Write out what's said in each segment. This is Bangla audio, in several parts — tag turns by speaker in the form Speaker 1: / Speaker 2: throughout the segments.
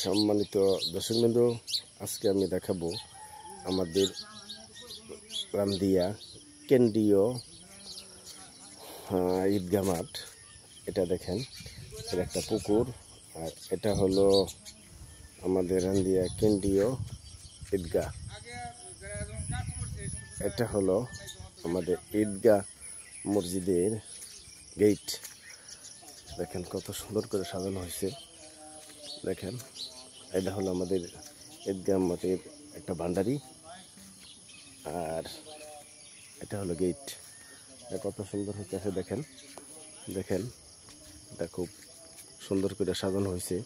Speaker 1: সম্মানিত দর্শকবৃন্দ, আজকে আমি দেখাবো আমাদের রামদিয়া কেন্দ্রীয় ঈদগাহ মাঠ। এটা দেখেন, এটা একটা পুকুর, আর এটা হলো আমাদের রামদিয়া কেন্দ্রীয় ঈদগাহ। এটা হলো আমাদের ঈদগাহ মসজিদের গেট। দেখেন কত সুন্দর করে সাজানো হয়েছে। দেখেন, এটা হলো আমাদের ঈদগাহ মাঠের একটা ভান্ডারি, আর এটা হলো গেট। এটা কত সুন্দর হচ্ছে দেখেন দেখেন এটা খুব সুন্দর করে সাজানো হয়েছে।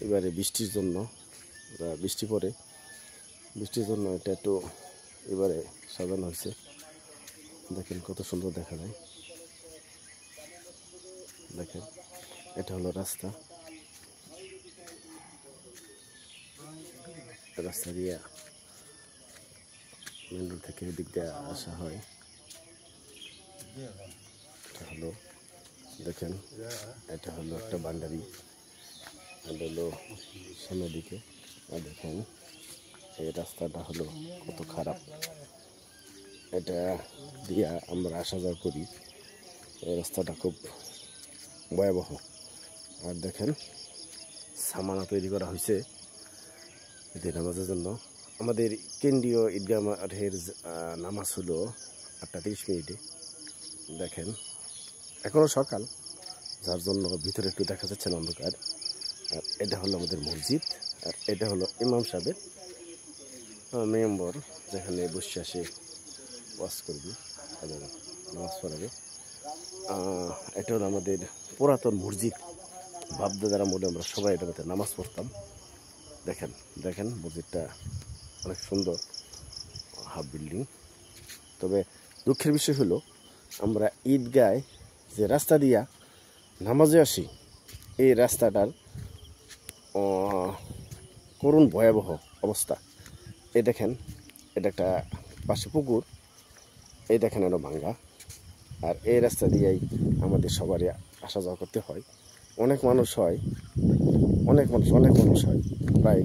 Speaker 1: এবারে বৃষ্টির জন্য, বৃষ্টির জন্য এটা একটু এবারে সাজানো হয়েছে। দেখেন কত সুন্দর দেখা যায়। দেখেন, এটা হলো রাস্তা দিয়ে মেন রোড থেকে এদিক দিয়ে আসা হয়। এটা হলো, দেখেন, এটা হলো একটা ভান্ডারি, এটা হলো সামনের দিকে। আর দেখেন এই রাস্তাটা হলো কত খারাপ। এটা দিয়া আমরা আসা যাওয়া করি, এই রাস্তাটা খুব ভয়াবহ। আর দেখেন সামানা তৈরি করা হয়েছে ঈদের নামাজের জন্য। আমাদের কেন্দ্রীয় ঈদগাহ মাঠের নামাজ হলো 8:30। দেখেন এখনও সকাল, যার জন্য ভিতরে একটু দেখা যাচ্ছে না, অন্ধকার। আর এটা হলো আমাদের মসজিদ, আর এটা হলো ইমাম সাহেবের মেম্বর, যেখানে বসে আসে ওয়াজ করবি এবং নামাজ পড়াবে। এটা হলো আমাদের পুরাতন মসজিদ, বাপদাদারা মোড়ে আমরা সবাই এটার মধ্যে নামাজ পড়তাম। দেখেন দেখেন মসজিদটা অনেক সুন্দর, হাফ বিল্ডিং। তবে দুঃখের বিষয় হলো, আমরা ঈদগায় যে রাস্তা দিয়া নামাজে আসি, এই রাস্তাটার করুণ ভয়াবহ অবস্থা। এই দেখেন, এটা একটা পাশে পুকুর, এই দেখেন এটা ভাঙ্গা। আর এই রাস্তা দিয়েই আমাদের সবারই আসা যাওয়া করতে হয়। অনেক মানুষ হয়, অনেক মানুষ হয়, প্রায়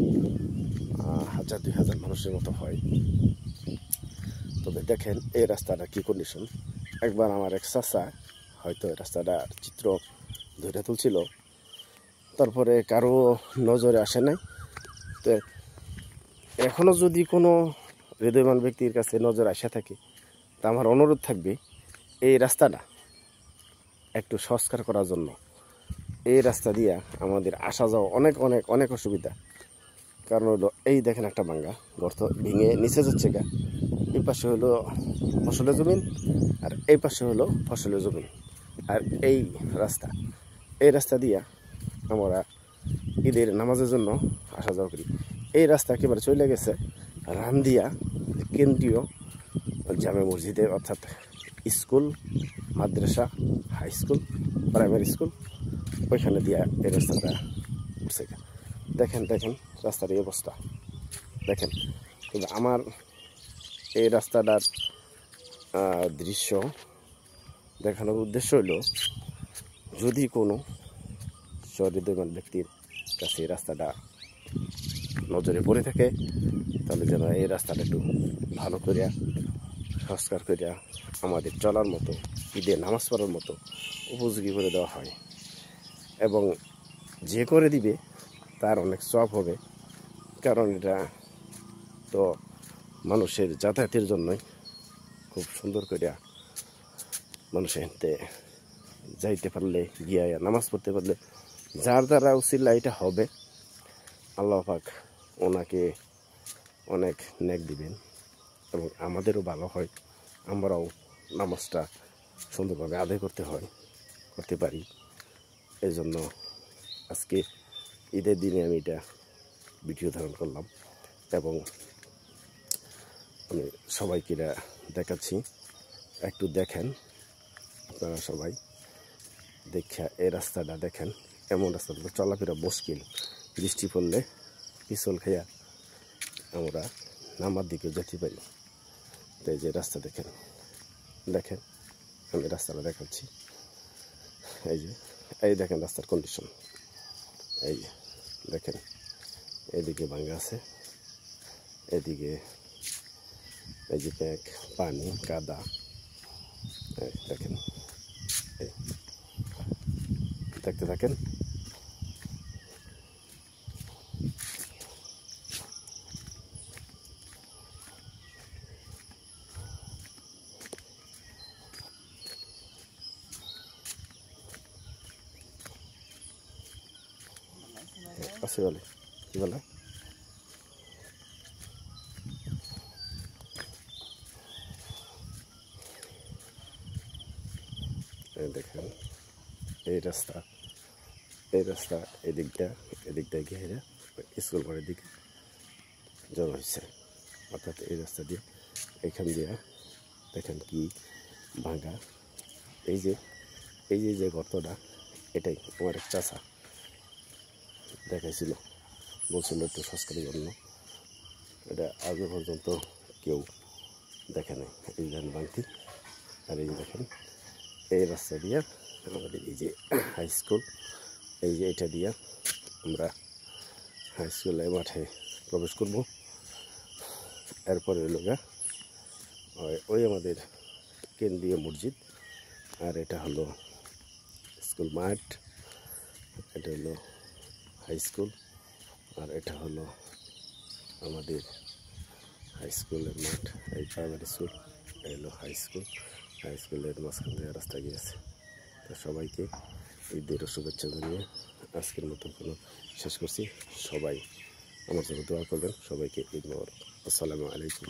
Speaker 1: 1000-2000 মানুষের মতো হয়। তবে দেখেন এই রাস্তাটা কি কন্ডিশন। একবার আমার এক চাচা হয়তো রাস্তাটার চিত্র ধরে তুলছিল, তারপরে কারো নজরে আসে নাই। তো এখনও যদি কোনো হৃদয়বান ব্যক্তির কাছে নজর আসে থাকে, তা আমার অনুরোধ থাকবে এই রাস্তাটা একটু সংস্কার করার জন্য। এই রাস্তা দিয়া আমাদের আসা যাওয়া অনেক অনেক অনেক অসুবিধা। কারণ হলো, এই দেখেন একটা ভাঙ্গা গর্ত ভেঙে নিচে যাচ্ছে গা। এই পাশে হলো ফসলের জমিন, আর এই পাশে হলো ফসলের জমিন। আর এই রাস্তা দিয়া আমরা ঈদের নামাজের জন্য আসা যাওয়া করি। এই রাস্তা একেবারে চলে গেছে রামদিয়া কেন্দ্রীয় জামে মসজিদে, অর্থাৎ স্কুল, মাদ্রাসা, হাই স্কুল, প্রাইমারি স্কুল, ওইখানে দিয়া এই রাস্তাটা উঠছে। দেখেন দেখেন রাস্তার এই অবস্থা দেখেন। তবে আমার এই রাস্তাটার দৃশ্য দেখানোর উদ্দেশ্য হলো, যদি কোনো সহৃদয়বান ব্যক্তির কাছে এই রাস্তাটা নজরে পড়ে থাকে, তাহলে যেন এই রাস্তাটা একটু ভালো করিয়া সংস্কার করিয়া আমাদের চলার মতো, ঈদের নামাজ পড়ার মতো উপযোগী করে দেওয়া হয়। এবং যে করে দিবে তার অনেক সওয়াব হবে, কারণ এটা তো মানুষের যাতায়াতের জন্যই খুব সুন্দর করিয়া মানুষের হেঁটে যাইতে পারলে, গিয়া নামাজ পড়তে পারলে, যার দ্বারা উসিলা এটা হবে, আল্লাহ পাক ওনাকে অনেক নেক দিবেন এবং আমাদেরও ভালো হয়, আমরাও নামাজটা সুন্দরভাবে আদায় করতে পারি। এই জন্য আজকে ঈদের দিনে আমি এটা ভিডিও ধারণ করলাম এবং আমি সবাইকে এটা দেখাচ্ছি। একটু দেখেন আপনারা সবাই, দেখা এই রাস্তাটা দেখেন। এমন রাস্তাটা চলাফেরা মুশকিল, বৃষ্টি পড়লে পিছল খেয়া আমরা নামার দিকে যেতে পারি। তাই যে রাস্তা দেখেন আমি রাস্তাটা দেখাচ্ছি। এই দেখেন রাস্তার কন্ডিশন, এই দেখেন এদিকে ভাঙ্গা আছে, এদিকে এই যে ব্যাগ, পানি, কাদা, দেখেন, দেখতে থাকেন। আছে বলে কি বলে, দেখেন এই রাস্তা, এদিকটা ঘেরে স্কুল ঘরের দিকে জড়ো হয়েছে। অর্থাৎ এই রাস্তা দিয়ে, এখান দিয়ে দেখেন কি ভাঙা। এই যে গর্তটা, এটাই আমার এক চাচা দেখাইছিল, বলছিল একটু সংস্কারের জন্য। এটা আগে পর্যন্ত কেউ দেখে নাই। এই ধান ভাঙতি, আর এই যে দেখেন এই রাস্তা দিয়ে আমাদের এই যে হাই স্কুল, এই যে এটা দিয়ে আমরা হাই স্কুলে মাঠে প্রবেশ করব। এরপরে হলো ওই আমাদের কেন্দ্রীয় মসজিদ, আর এটা হলো স্কুল মাঠ, এটা হলো হাই স্কুল, আর এটা হলো আমাদের হাই স্কুলের মাঠ। এই প্রাইমারি স্কুল, এই হলো হাই স্কুলের মাঝখান থেকে রাস্তা গিয়েছে। তো সবাইকে ঈদের শুভেচ্ছা জানিয়ে আজকের মতো কোনো শেষ করছি। সবাই আমার জন্য দোয়া করবেন। সবাইকে ঈদ মোবারক। আসসালামু আলাইকুম।